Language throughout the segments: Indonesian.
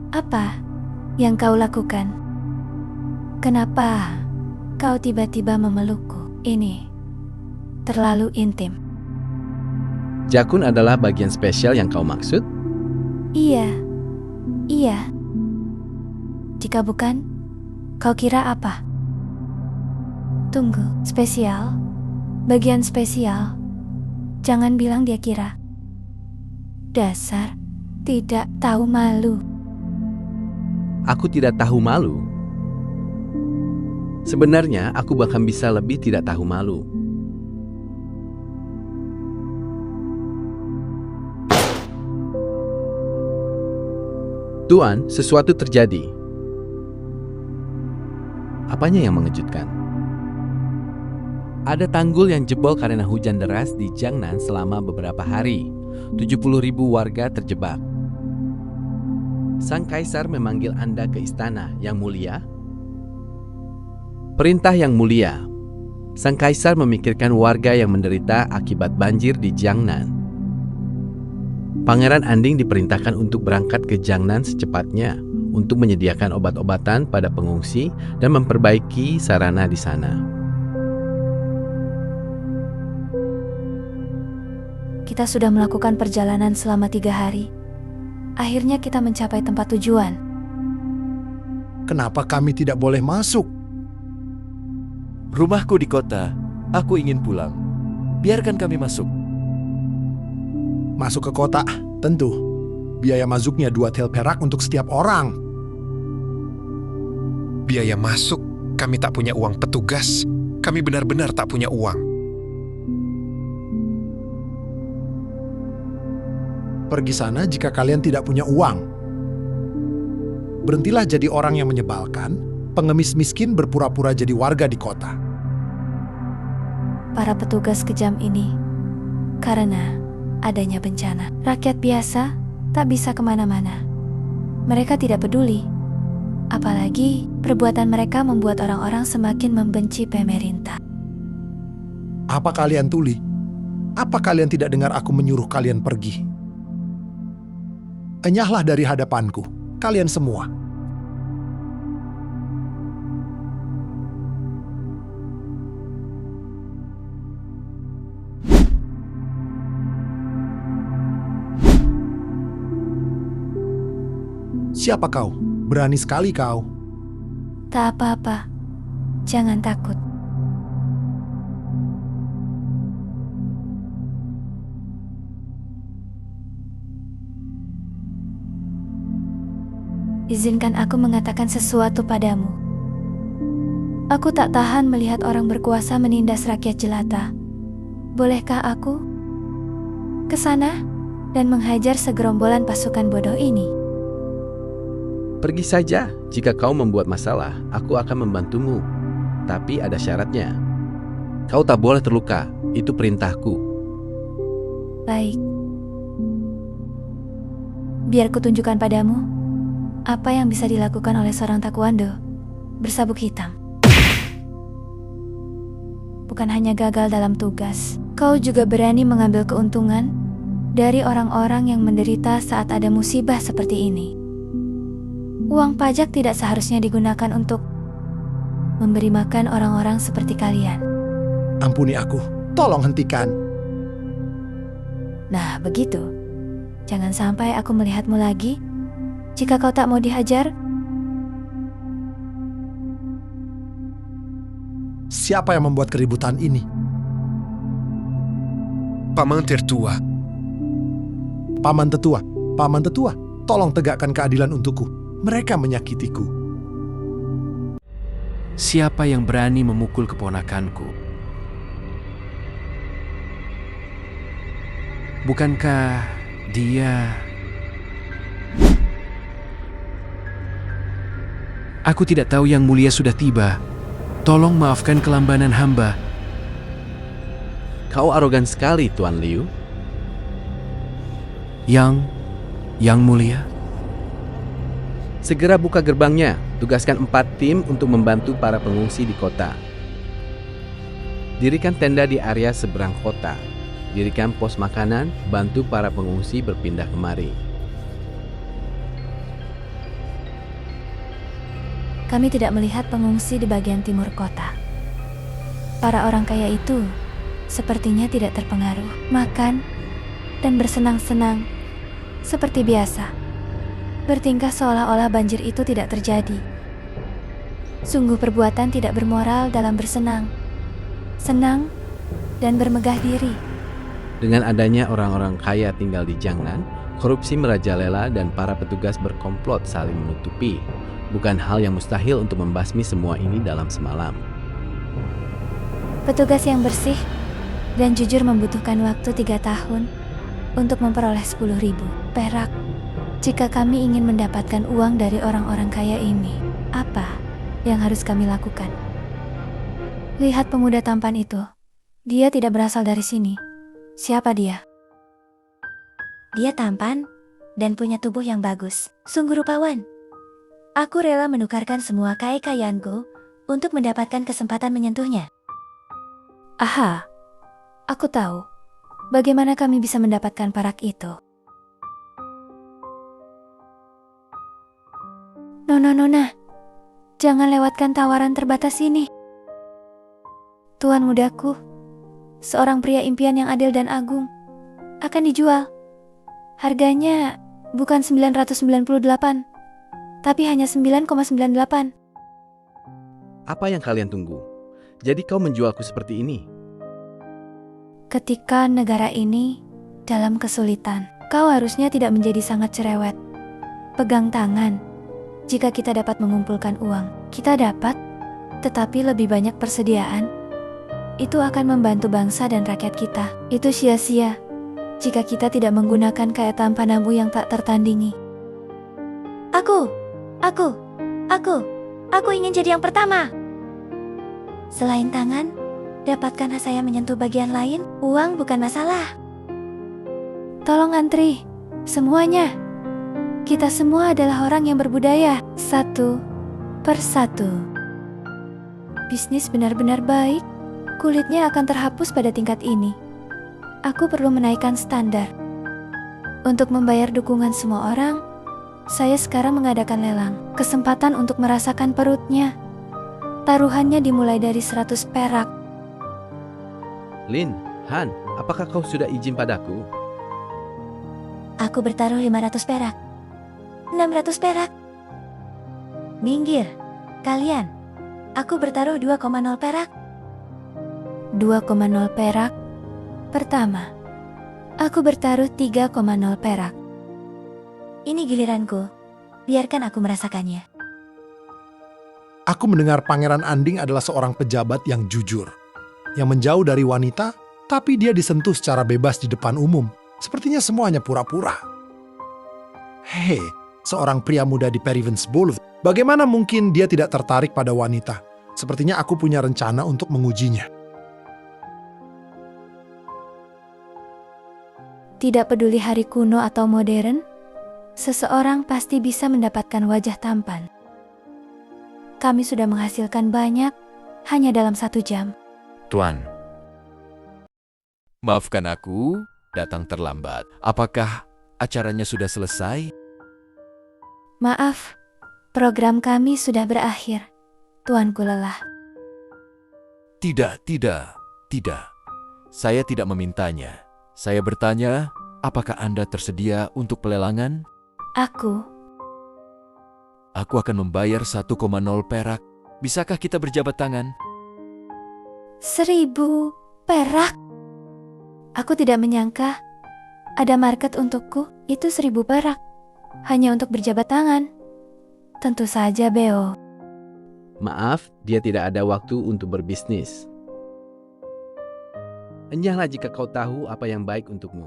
Apa yang kau lakukan? Kenapa kau tiba-tiba memelukku? Ini terlalu intim. Jakun adalah bagian spesial yang kau maksud? Iya. Jika bukan, kau kira apa? Tunggu, spesial? Bagian spesial? Jangan bilang dia kira. Dasar tidak tahu malu. Aku tidak tahu malu. Sebenarnya aku bahkan bisa lebih tidak tahu malu. Tuan, sesuatu terjadi. Apanya yang mengejutkan? Ada tanggul yang jebol karena hujan deras di Jiangnan selama beberapa hari. 70.000 warga terjebak. Sang Kaisar memanggil Anda ke istana, Yang Mulia. Perintah Yang Mulia. Sang Kaisar memikirkan warga yang menderita akibat banjir di Jiangnan. Pangeran Anding diperintahkan untuk berangkat ke Jiangnan secepatnya untuk menyediakan obat-obatan pada pengungsi dan memperbaiki sarana di sana. Kita sudah melakukan perjalanan selama 3 hari. Akhirnya kita mencapai tempat tujuan. Kenapa kami tidak boleh masuk? Rumahku di kota. Aku ingin pulang. Biarkan kami masuk. Masuk ke kota, tentu. Biaya masuknya 2 tel perak untuk setiap orang. Biaya masuk, kami tak punya uang petugas. Kami benar-benar tak punya uang. Pergi sana jika kalian tidak punya uang. Berhentilah jadi orang yang menyebalkan, pengemis miskin berpura-pura jadi warga di kota. Para petugas kejam ini, karena adanya bencana, rakyat biasa tak bisa kemana-mana. Mereka tidak peduli. Apalagi perbuatan mereka membuat orang-orang semakin membenci pemerintah. Apa kalian tuli? Apa kalian tidak dengar aku menyuruh kalian pergi? Enyahlah dari hadapanku, kalian semua. Siapa kau? Berani sekali kau. Tak apa-apa, jangan takut. Izinkan aku mengatakan sesuatu padamu. Aku tak tahan melihat orang berkuasa menindas rakyat jelata. Bolehkah aku ke sana dan menghajar segerombolan pasukan bodoh ini? Pergi saja, jika kau membuat masalah, aku akan membantumu. Tapi ada syaratnya. Kau tak boleh terluka, itu perintahku. Baik. Biar kutunjukkan padamu apa yang bisa dilakukan oleh seorang taekwondo bersabuk hitam. Bukan hanya gagal dalam tugas, kau juga berani mengambil keuntungan dari orang-orang yang menderita saat ada musibah seperti ini. Uang pajak tidak seharusnya digunakan untuk memberi makan orang-orang seperti kalian. Ampuni aku, tolong hentikan. Nah, begitu. Jangan sampai aku melihatmu lagi. Jika kau tak mau dihajar, Siapa yang membuat keributan ini? Paman tertua, Paman tetua, tolong tegakkan keadilan untukku. Mereka menyakitiku. Siapa yang berani memukul keponakanku? Bukankah dia... Aku tidak tahu Yang Mulia sudah tiba. Tolong maafkan kelambanan hamba. Kau arogan sekali, Tuan Liu. Yang Mulia? Segera buka gerbangnya. Tugaskan 4 tim untuk membantu para pengungsi di kota. Dirikan tenda di area seberang kota. Dirikan pos makanan, bantu para pengungsi berpindah kemari. kami tidak melihat pengungsi di bagian timur kota. Para orang kaya itu sepertinya tidak terpengaruh, makan dan bersenang-senang seperti biasa, bertingkah seolah-olah banjir itu tidak terjadi. Sungguh perbuatan tidak bermoral dalam bersenang, senang, dan bermegah diri. Dengan adanya orang-orang kaya tinggal di Jiangnan, korupsi merajalela dan para petugas berkomplot saling menutupi. Bukan hal yang mustahil untuk membasmi semua ini dalam semalam. Petugas yang bersih dan jujur membutuhkan waktu 3 tahun untuk memperoleh 10.000 perak. Jika kami ingin mendapatkan uang dari orang-orang kaya ini, apa yang harus kami lakukan? Lihat pemuda tampan itu. Dia tidak berasal dari sini. Siapa dia? Dia tampan dan punya tubuh yang bagus. Sungguh rupawan. Aku rela menukarkan semua kekayaan-ku untuk mendapatkan kesempatan menyentuhnya. Aha, aku tahu bagaimana kami bisa mendapatkan perak itu. Nona, jangan lewatkan tawaran terbatas ini. Tuan mudaku, seorang pria impian yang adil dan agung, akan dijual. Harganya bukan 998, tapi hanya 9,98. Apa yang kalian tunggu? Jadi kau menjualku seperti ini? Ketika negara ini dalam kesulitan, kau harusnya tidak menjadi sangat cerewet. Pegang tangan. Jika kita dapat mengumpulkan uang, kita dapat, tetapi lebih banyak persediaan. Itu akan membantu bangsa dan rakyat kita. Itu sia-sia jika kita tidak menggunakan ketampanan yang tak tertandingi. Aku ingin jadi yang pertama. Selain tangan, dapatkah saya menyentuh bagian lain? Uang bukan masalah. Tolong antri, semuanya. Kita semua adalah orang yang berbudaya, satu persatu. Bisnis benar-benar baik. Kulitnya akan terhapus pada tingkat ini. Aku perlu menaikkan standar. Untuk membayar dukungan semua orang, saya sekarang mengadakan lelang. Kesempatan untuk merasakan perutnya. Taruhannya dimulai dari 100 perak. Lin, Han, apakah kau sudah izin padaku? Aku bertaruh 500 perak. 600 perak. Minggir, kalian. Aku bertaruh 2,0 perak. 2,0 perak. Pertama, aku bertaruh 3,0 perak. Ini giliranku. Biarkan aku merasakannya. Aku mendengar Pangeran Anding adalah seorang pejabat yang jujur, yang menjauh dari wanita, tapi dia disentuh secara bebas di depan umum. Sepertinya semuanya pura-pura. Hei, seorang pria muda di Perivensbold, bagaimana mungkin dia tidak tertarik pada wanita? Sepertinya aku punya rencana untuk mengujinya. Tidak peduli hari kuno atau modern, seseorang pasti bisa mendapatkan wajah tampan. Kami sudah menghasilkan banyak hanya dalam 1 jam. Tuan, maafkan aku datang terlambat. Apakah acaranya sudah selesai? Maaf, program kami sudah berakhir. Tuanku lelah. Tidak. Saya tidak memintanya. Saya bertanya, apakah Anda tersedia untuk pelelangan? Aku akan membayar 1,0 perak. Bisakah kita berjabat tangan? 1.000 perak. Aku tidak menyangka ada market untukku. Itu 1.000 perak. Hanya untuk berjabat tangan. Tentu saja, Beo. Maaf, dia tidak ada waktu untuk berbisnis. Enyahlah jika kau tahu apa yang baik untukmu.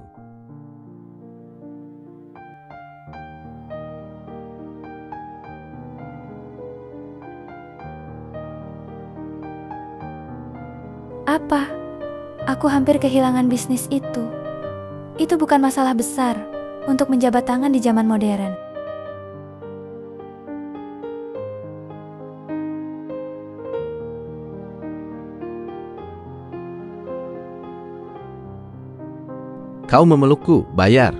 Apa? Aku hampir kehilangan bisnis itu. Itu bukan masalah besar untuk menjabat tangan di zaman modern. Kau memelukku, bayar.